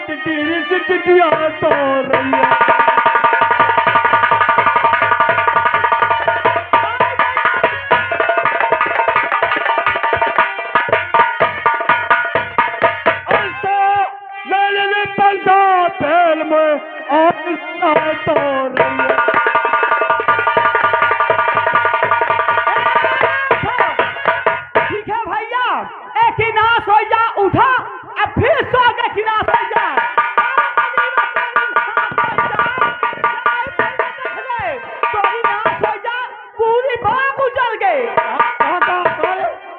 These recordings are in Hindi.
टिटिरी से टिटिया तो रैया। ठीक है भैया, एक ही नाश हो जा, उठा अब फिर सो गए कि नाश हो जा। पूरी बाग उजल गए,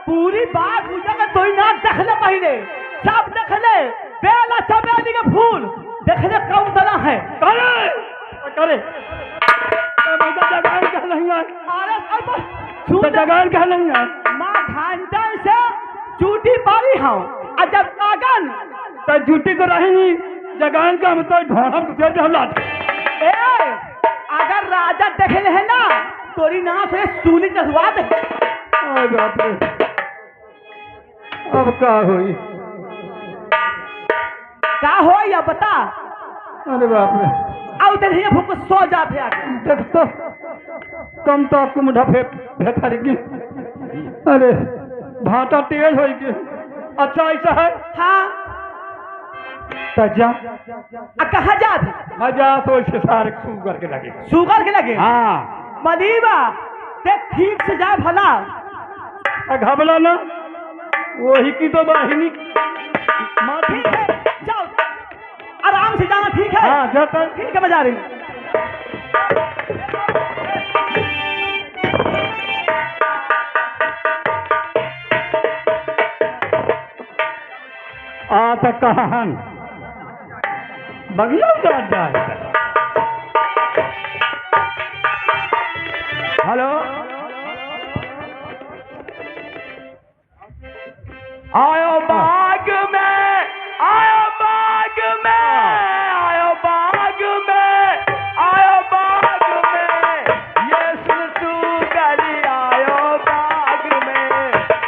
पूरी बाग उजल गए। तो ना देखले पहले सब देखले बेला चमेली के फूल देखले कौन तरह है। करे जगान कह नहीं है। अरे तो जगान कह नहीं है। माँ घंटन से चूटी पारी हूँ और जब कागन तो झूठी तो रही नहीं। जगान का हम तो ढोड़ा गुजर हम लाते। अगर राजा देखले है ना तोरी नाम से सूली चढ़वा दे। बाप रे, अब क्या हुई? क्या हो या बता। अरे बाप रे, आओ तेरे भूख सो जाते आके। देख तो कम तो कुम ढफे भेतर की। अरे भाटा तेज हो गई। अच्छा ऐसा है। हाँ तजा कहा जा मजा तो इसे सारे शुगर के लगे। शुगर के लगे। हाँ मदीबा ते ठीक से जाए भला। घबला ना, वही की तो वाहिनी। ठीक है जाओ, आराम से जाना। ठीक है। हाँ जाता। ठीक है बजा रही। तक कहान बगिया जाए। हेलो, आयो बाग में, आयो बाग में, आयो बाग में, आयो बाग में, ये सुसु गली आयो बाग में,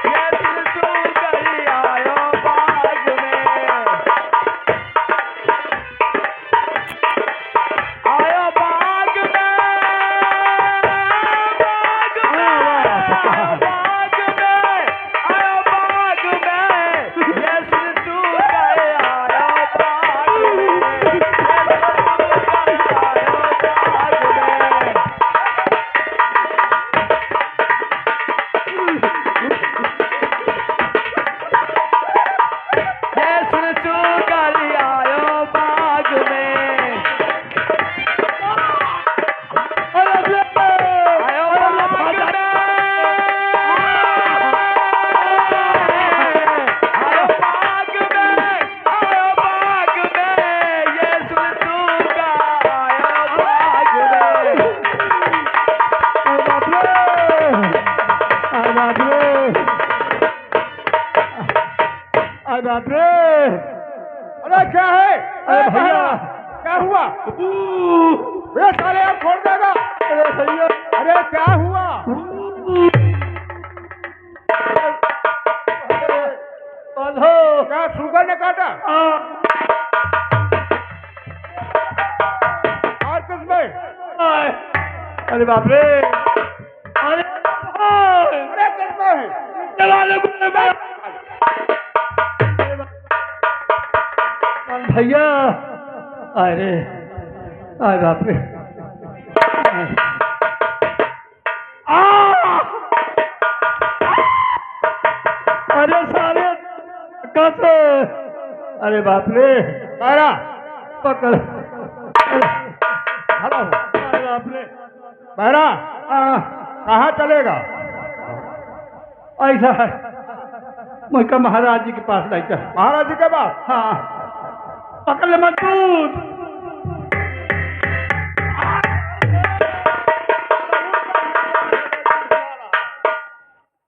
ये सुसु गली आयो बाग में, आयो बाग में, बाप रे। अरे क्या है? अरे भैया क्या हुआ? ये साले आप छोड़ देगा। अरे भैया, अरे क्या हुआ? क्या शुगर ने काटा? और किसमें? अरे बाप रे, अरे अरे किसमें है? भैया अरे अरे बाप रे। अरे सारे कैसे? अरे बाप रे, अरे पकड़। हेलो, अरे बाप रे बहरा, कहाँ चलेगा? ऐसा है मुझका महाराज जी के पास लाइता। महाराज जी के पास? हाँ पकड़ ले मजबूत।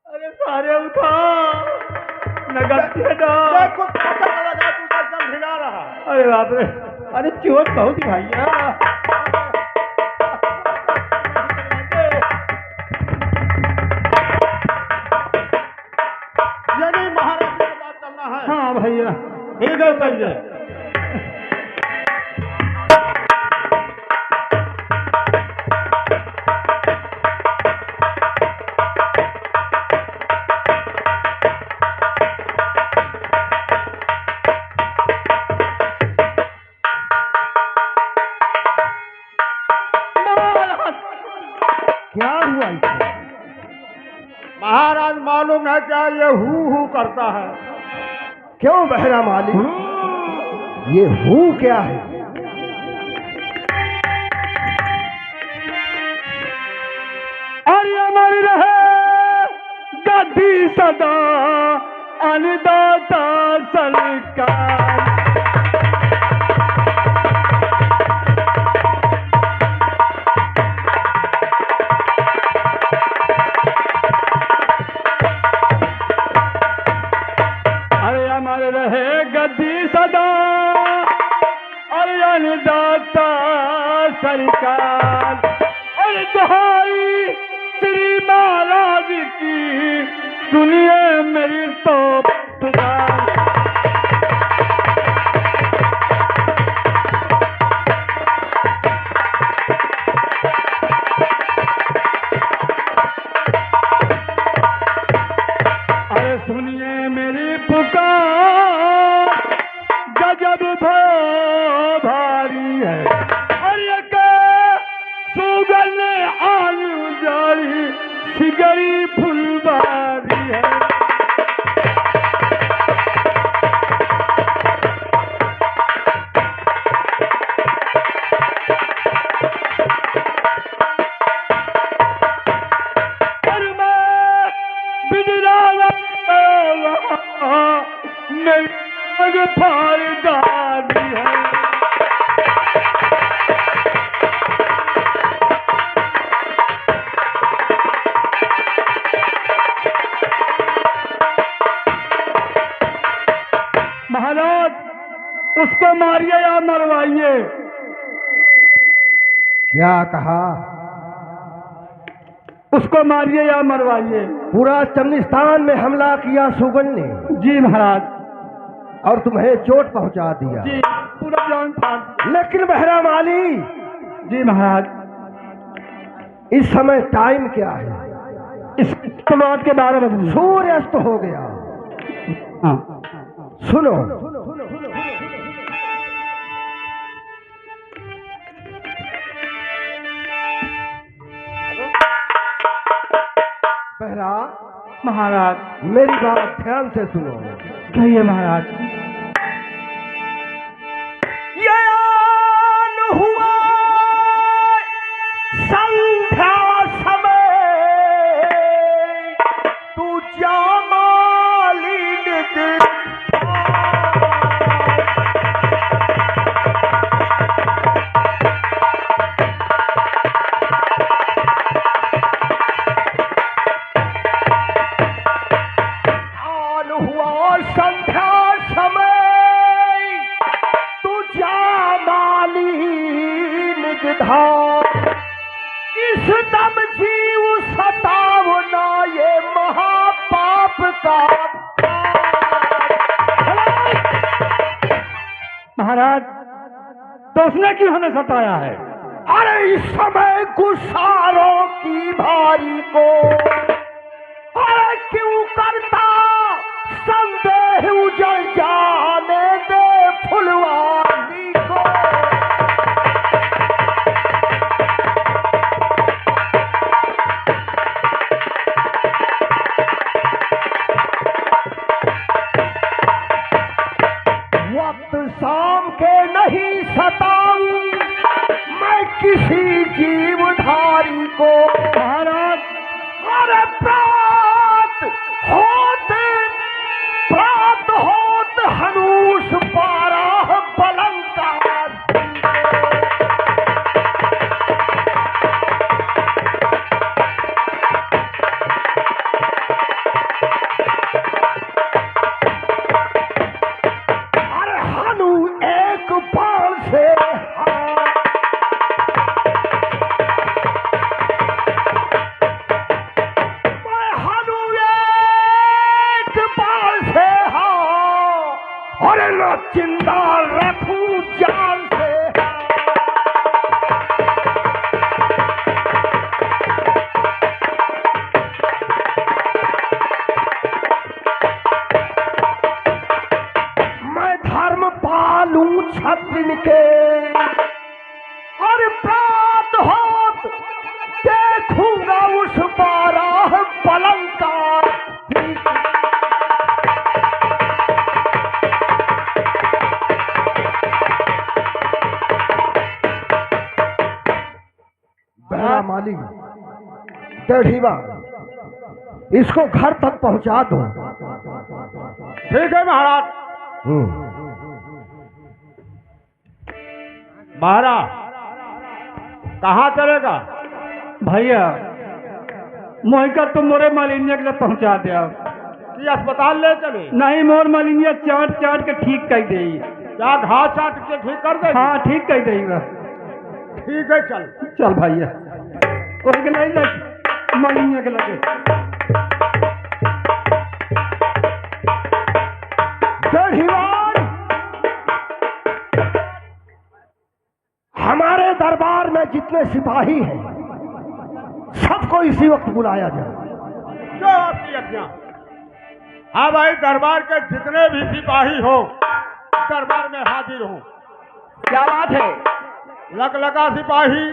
अरे सारे उठा नगद के भिगा रहा। अरे बाप रे, अरे चोट बहुत भैया। ये नहीं महाराज की बात करना है। हाँ भैया ठीक है, चल जाए। महाराज मालूम है क्या ये हू करता है? क्यों बहरा माली, ये हू क्या है? अरे अमर रहे गद्दी सदा अन्नदाता सरकार। अरे अमर रहे गद्दी सदा अरे अन्नदाता सरकार। अरे दुहाई श्री महाराज की सुनिए मेरी तो पुकार। अरे सुनिए मेरी पुकार गजब भारी है। अरे के सुगन आलू जारी सिगरी फुलबारी है। और मैं बिजरावा मेरी आग फारदारी है। महाराज उसको मारिए या मरवाइए। क्या कहा? उसको मारिए या मरवाइए। पूरा चमनिस्तान में हमला किया सुगन ने। जी महाराज। और तुम्हें चोट पहुंचा दिया। जी पूरा जान फाड़। लेकिन बहरा माली, जी महाराज। इस समय टाइम क्या है? इस बात के 12 बजे। सूर्य अस्त हो गया। हाँ। सुनो, बहरा महाराज मेरी बात ध्यान से सुनो। कहिए महाराज। ये आन हुआ संध्या समय, तू जामालिन दिल संध्या समय, तू जामालिन गिधार। इस दम जीव सतावना ये महापाप का। महाराज तो उसने क्यों हमें सताया है? अरे इस समय गुस्सारों की भारी को अरे क्यों करता संदेह उजल जाने दे फुलवारी को। वक्त शाम के नहीं सताऊं मैं किसी जीवधारी को। महाराज अरे प्रात होत हनूस पाराह बलंकार। अरे हनु एक बाण से जिंदा रखूं जान से। मैं धर्म पालूं छत्र के और प्रात होत देखूंगा उस बाराह पलंग का। टेढ़ीवा, इसको घर तक पहुंचा दो। ठीक है महाराज। महाराज कहाँ चलेगा? भैया मोहिका तुम मोरे मालिन्य के पहुंचा दे। कि अस्पताल ले चले? नहीं, मोर मालिन्य चाट चाट के ठीक कर दे। क्या घास चाट के ठीक कर दे? हाँ ठीक कर देगा। ठीक है चल। चल भैया, कोई के नहीं लगे मालिन्य के लगे। हमारे दरबार में जितने सिपाही हैं सबको इसी वक्त बुलाया जाए। जो आपकी आज्ञा। हाँ भाई, दरबार के जितने भी सिपाही हो दरबार में हाजिर हो। क्या बात है? लगा सिपाही?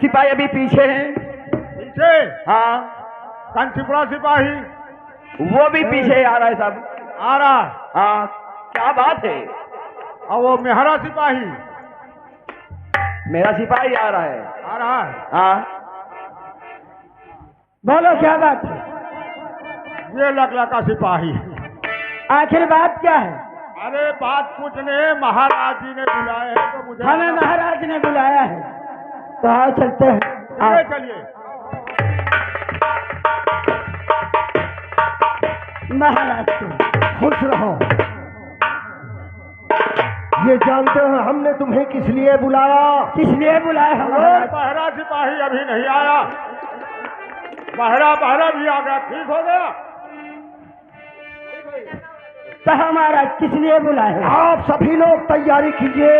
सिपाही अभी पीछे हैं। पीछे? हाँ। कंचीपुरा सिपाही? वो भी पीछे आ रहा है सब। आ रहा? हाँ। क्या बात है? और वो मेहरा सिपाही? मेरा सिपाही आ रहा है। आ रहा है? हाँ। बोलो क्या बात है? ये लगा सिपाही। आखिर बात क्या है? अरे बात कुछ नहीं, महाराज जी ने बुलाए हैं तो मुझे। हमें महाराज ने बुलाया है तो आओ चलते हैं। चलिए। महाराज खुश रहो। ये जानते हो हमने तुम्हें किस लिए बुलाया? किस लिए बुलाया? हमारा पहरा सिपाही अभी नहीं आया। पहरा भी आ गया, ठीक हो गया। तो हमारा किस लिए बुलाए? आप सभी लोग तैयारी कीजिए,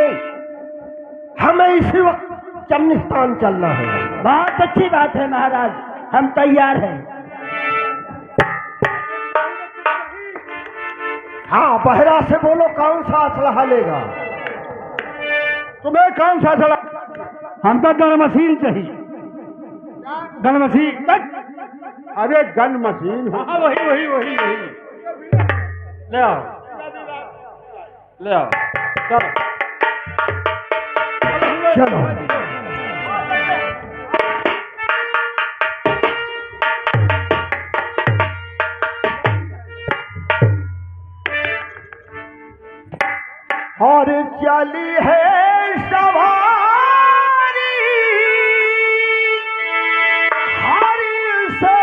हमें इसी वक्त चमनिस्तान चलना है। बहुत अच्छी बात है महाराज, हम तैयार हैं। हाँ, बहरा से बोलो कौन सा असलहा लेगा? तुम्हें कौन सा असलहा? हमको गन मशीन चाहिए। Gun machine? अरे गन मशीन? हाँ वही वही वही वही। ले आओ ले आओ। चलो। और चली है सवारी हरी से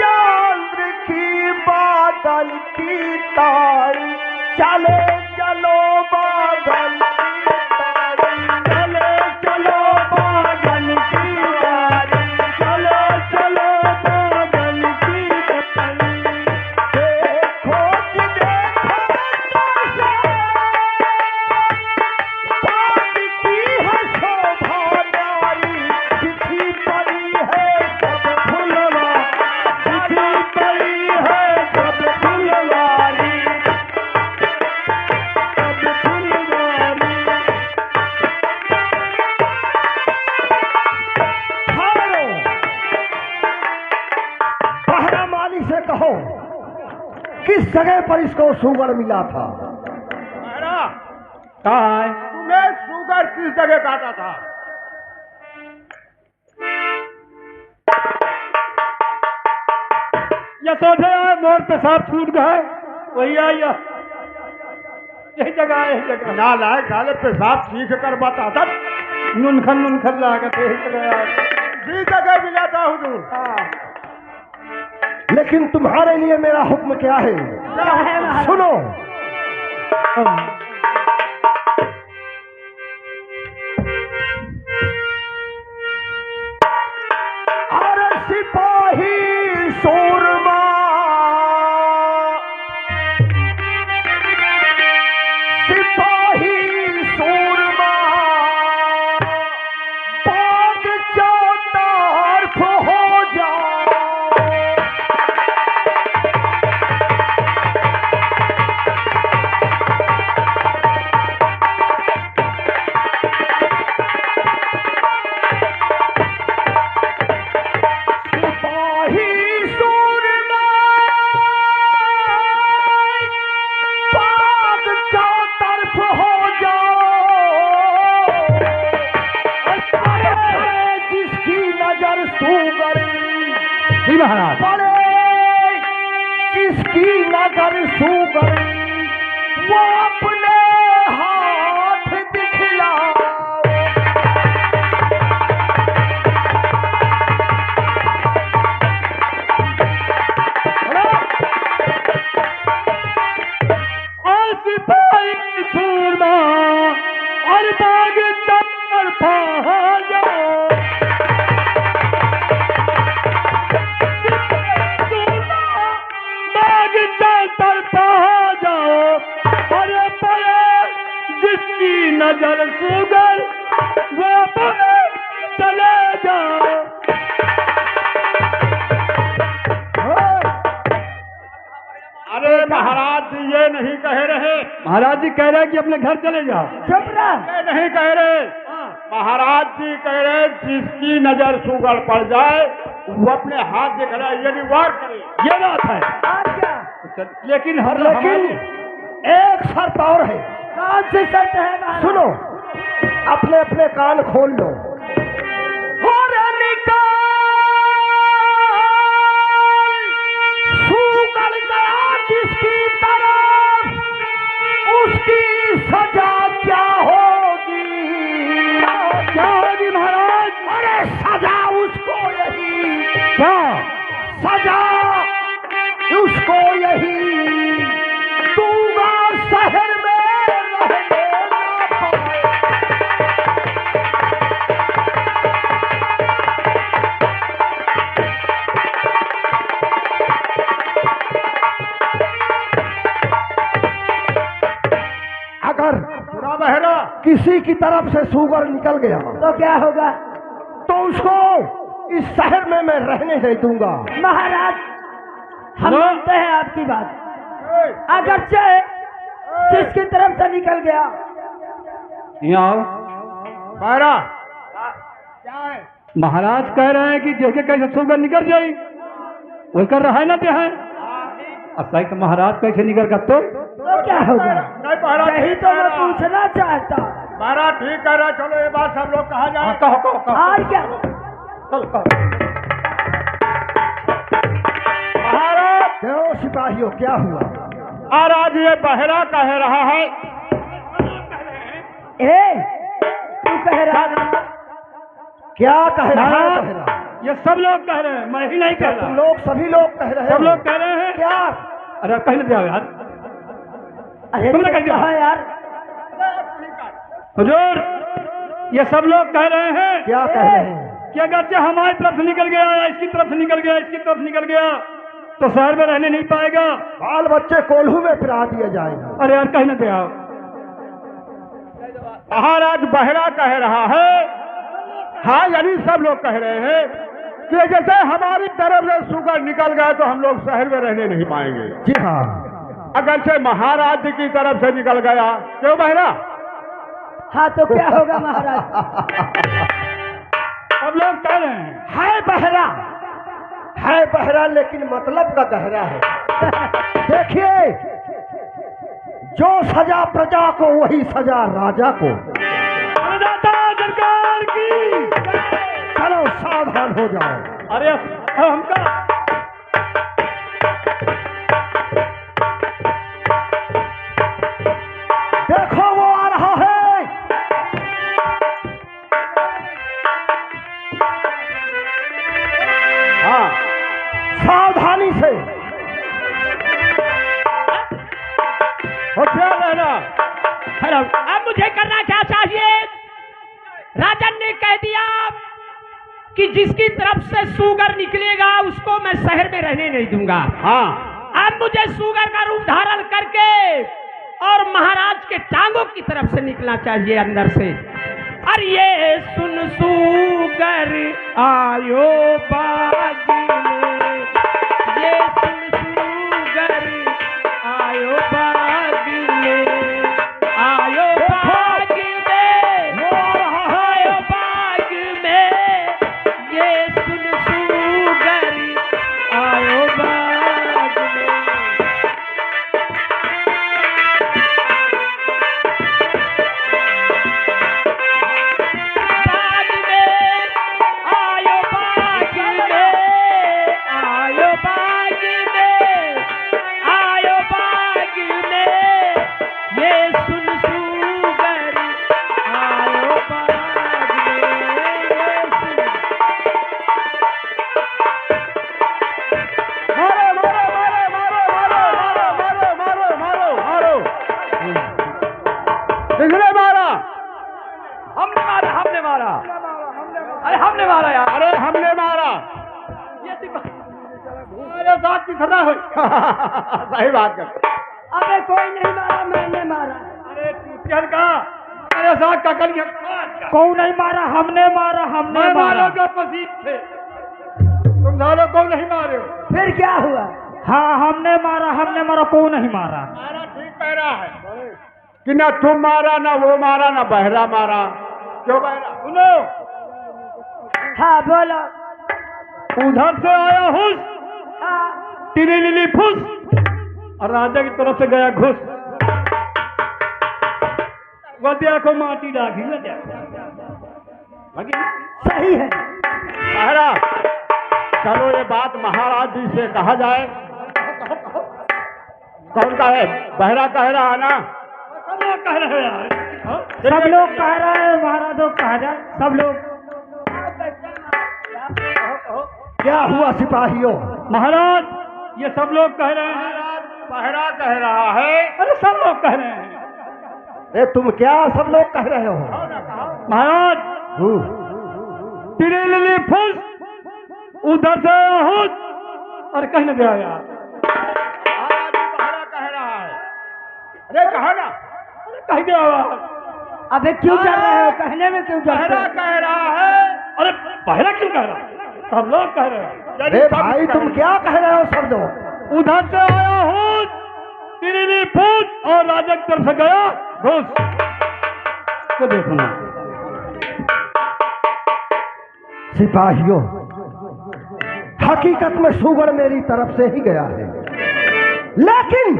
चंद्र की बादल की तारी, चले चलो बादल की तारी, चले चलो बादल की तारी, चलो चलो बादल की तारी। देखो कि देखो किस जगह पर इसको सुगर मिला था? कहाँ है? तुम्हें सुगर किस जगह काटा था? ये सोचे मोर पेशाब छूट गए, वही आई यही जगह है। यही जगह ना लाए गाले पेशाब सीख कर बताता। नुनखन लागत यही जगह। जिस जगह मिला था हुजूर। हाँ। लेकिन तुम्हारे लिए मेरा हुक्म क्या है? क्या है महाराज? सुनो। अरे सिपाही सूरमा, सिपाही सूरमा, बाग चौतरफ हो जाओ। जिसकी नजर सुगर वो अपने हाथ दिखलाओ। सूरमा और बाग चक्कर पहाजा बाग चक्कर पहाजा अरे परे जिसकी नजर सुगर वो परे चले जाओ। अरे महाराज जी ये नहीं कह रहे, महाराज जी कह रहे कि अपने घर चले जाओ। चुप रह। ये नहीं कह रहे, महाराज जी कह रहे जिसकी नजर सुगर पड़ जाए वो अपने हाथ दिखलाए, यानी वार करे। ये बात है। और क्या? लेकिन लेकिन एक शर्त और है। कौन सी शर्त है महाराज? सुनो, अपने अपने कान खोल लो। सुगड़ गया जिसकी तरफ उसकी सजा क्या होगी? क्या होगी महाराज? अरे सजा उसको यही, क्या सजा उसको यही दूंगा शहर में रहने ना पाए। अगर बुरा बहरा किसी की तरफ से सुगर निकल गया तो क्या होगा? तो उसको इस शहर में मैं रहने नहीं दूंगा। महाराज हम हाँ। मानते हैं आपकी बात, अगरचे जिसकी तरफ से निकल गया। यहाँ आओ। बहरा क्या है? महाराज कह रहे हैं कि जैसे कैसे सुगर निकल जाए वही कर रहा है ना ते है। अच्छा तो महाराज कैसे निकल कर तो क्या होगा? नहीं यही तो मैं पूछना चाहता। महाराज ठीक कह रहा। चलो ये बात सब लोग कहा जाए। कहो और क्या? महाराज क्यों सिपाहियों क्या हुआ? महाराज ये बहरा कह रहा है। ए, तू कह रहा है? क्या कह रहा है? महाराज, कह रहा? ये सब लोग कह रहे हैं, मैं ही नहीं कह तुम रहा। लोग सभी लोग कह रहे सब हैं। लोग कह रहे हैं। क्या? अरे पहले दिया यार। अरे तुमने कह दिया। कहा यार? हुजूर ये सब लोग कह रहे हैं क्या कह रहे हैं? कि अगर से हमारी तरफ से निकल गया या इसकी तरफ से निकल गया इसकी तरफ निकल गया तो शहर में रहने नहीं पाएगा। बाल बच्चे कोल्हू में फिरा दिए जाएंगे। अरे यार कहीं ना दे आओ। महाराज बहरा कह रहा है। हाँ यानी सब लोग कह रहे हैं कि जैसे हमारी तरफ से सुगर निकल गया तो हम लोग शहर में रहने नहीं पाएंगे। जी हाँ। अगर से महाराज जी की तरफ से निकल गया क्यों बहरा? हाँ तो क्या होगा महाराज? सब लोग कह रहे हैं। है बहरा लेकिन मतलब का गहरा है। देखिए, जो सजा प्रजा को वही सजा राजा को। सरकार की। चलो सावधान हो जाओ। अरे हमका देखो वो आ रहा है। हाँ सावधानी से। होशियार रहना। हेलो, अब मुझे करना क्या चाहिए? राजन ने कह दिया कि जिसकी तरफ से सुगर निकलेगा उसको मैं शहर में रहने नहीं दूंगा। हाँ अब मुझे सुगर का रूप धारण करके और महाराज के टांगों की तरफ से निकलना चाहिए अंदर से। और ये सुन सुगर आयो बागी में, ये सुन सुगर आयो बागी में, आयो बागी में, आयो बागी में, ये सुन सुगर आयो बागी में। बाग में आयो बाग में, आयो बाग में। खड़ा हो। सही बात कर। अबे कोई नहीं मारा, मैंने मारा। अरे चूतिया का अरे साथ का कर कौन नहीं मारा? हमने मारा, हमने मैं मारा। मारो का पसीज थे तुम सालों को नहीं मारे हो। फिर क्या हुआ? हाँ हमने मारा, हमने मारा, कौन नहीं मारा? मारा ठीक कह रहा है कि ना तुम मारा ना वो मारा ना बहरा मारा। क्यों बहरा? सुनो हाँ बोलो। उधर से आया हुस हाँ टिली लिली फुस और राजा की तरफ से गया घुस। वद्या को माटी डागी लगी। सही है। बहरा चलो ये बात महाराज जी से कहा जाए। कौन का है? बहरा कह रहा है ना? सब लोग कह रहे हैं। सब लोग कह रहे हैं महाराज, कहा जाए सब लोग। क्या हुआ सिपाहियों? महाराज ये सब लोग कह रहे हैं। बहरा कह रहा है। अरे सब लोग कह रहे हैं। अरे तुम क्या सब लोग कह रहे हो? महाराज तिली लिली फुस उधर से हुस और कहीं नहीं आया। बहरा कह रहा है। अरे कहा ना? अरे कह दिया आवाज। अबे क्यों कर रहे हो? कहने में क्यों कर रहे बहरा हो? कह रहा है। अरे बहरा क्यों कह रहा है? सब लोग कह रहे हैं। अरे भाई तुम क्या कह रहे हो सब लोग? उधर से आया हूँ तिली फूट और राजा की तरफ से गया घुस। तो देखो ना सिपाहियों, हकीकत में सुगड़ मेरी तरफ से ही गया है, लेकिन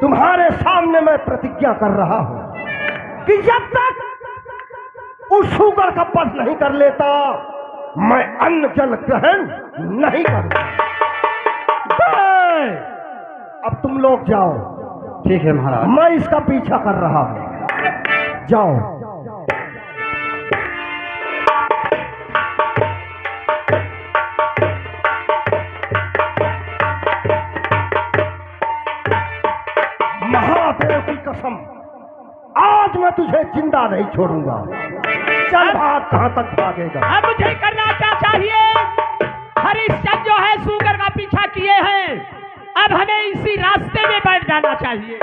तुम्हारे सामने मैं प्रतिज्ञा कर रहा हूं कि जब तक उस सुगड़ का पद नहीं कर लेता मैं अन्न जल ग्रहण नहीं करूंगा। अब तुम लोग जाओ। ठीक है महाराज। मैं इसका पीछा कर रहा हूं, जाओ। महादेव की कसम, आज मैं तुझे जिंदा नहीं छोड़ूंगा। चल भाग, कहां तक भागेगा? अब मुझे करना क्या चाहिए? हरिश्चंद्र जो है सुगर का पीछा किए हैं, अब हमें इसी रास्ते में बैठ जाना चाहिए।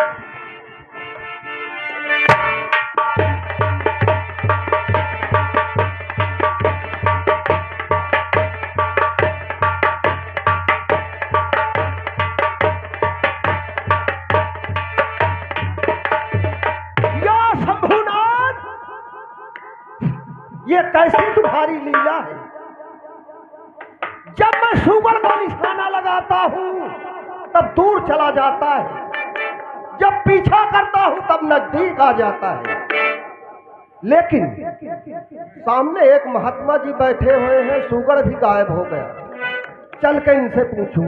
या शंभुनाथ, ये कैसी तुम्हारी लीला है? जब मैं सुगर को निशाना लगाता हूं तब दूर चला जाता है, जब पीछा करता हूं तब नजदीक आ जाता है। लेकिन सामने एक महात्मा जी बैठे हुए हैं, सुगर भी गायब हो गया। चल के इनसे पूछूं।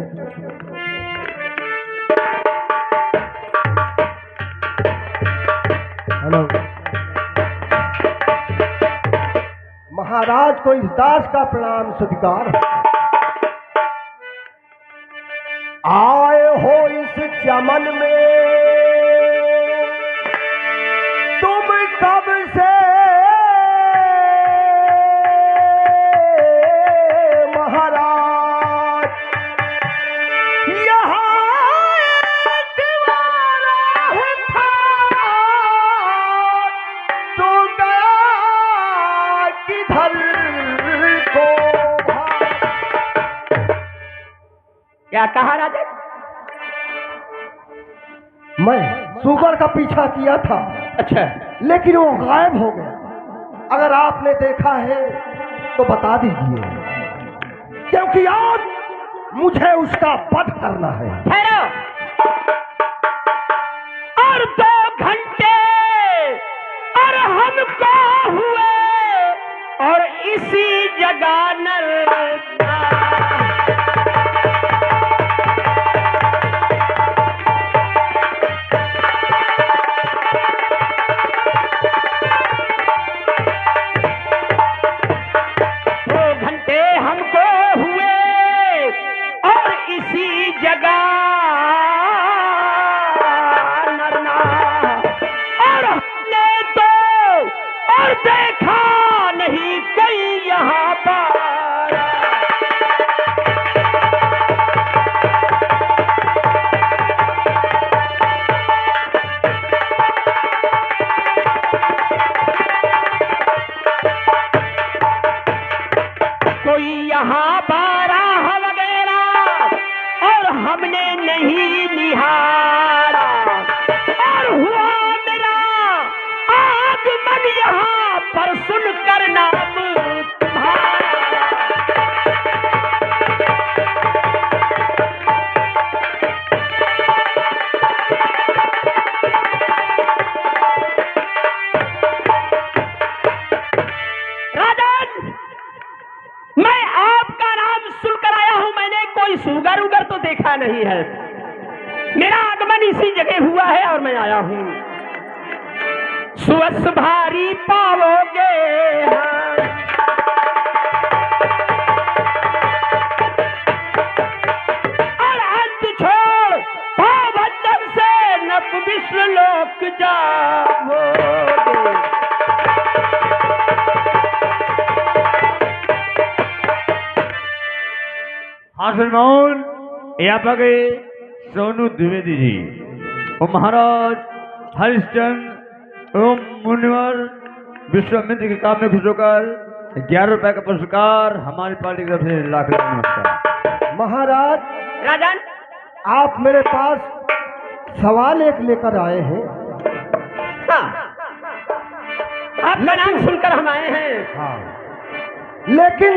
हेलो महाराज को इस दास का प्रणाम स्वीकार। आए हो इस चमन में तुम कब से महाराज? यहाँ दीवारा था तो गया किधर को? क्या कहा राजा? मैं सुगर का पीछा किया था, अच्छा, लेकिन वो गायब हो गया। अगर आपने देखा है तो बता दीजिए, क्योंकि आज मुझे उसका वध करना है। ठहरो। और 2 घंटे और हमको हुए और इसी जगह नल देखा नहीं कोई यहाँ पर। नहीं निहारा और हुआ मेरा आगमन यहाँ पर सुनकर नाम तुम्हारा। सुगर उगर तो देखा नहीं है, मेरा आगमन इसी जगह हुआ है और मैं आया हूं। सुअस भारी पाओगे और अंत छोड़ पावंदम से नप विश्व लोक जाओगे। हाँ सलमान, यहाँ पर गए सोनू द्विवेदी जी और महाराज हरिश्चंद्र ओम मुनिवर विश्वामित्र के काम में खुश होकर 11 रुपए का पुरस्कार हमारी पार्टी की तरफ से लाख नमस्कार। महाराज राजन, आप मेरे पास सवाल एक लेकर आए हैं। हाँ, आपका नाम सुनकर हम आए हैं। हाँ, लेकिन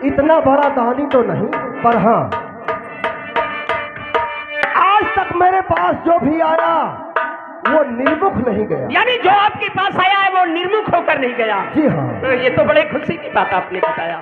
इतना बड़ा दानी तो नहीं, पर हाँ, आज तक मेरे पास जो भी आया वो निर्मुख नहीं गया। यानी जो आपके पास आया है वो निर्मुख होकर नहीं गया। जी हाँ। तो ये तो बड़े खुशी की बात आपने बताया।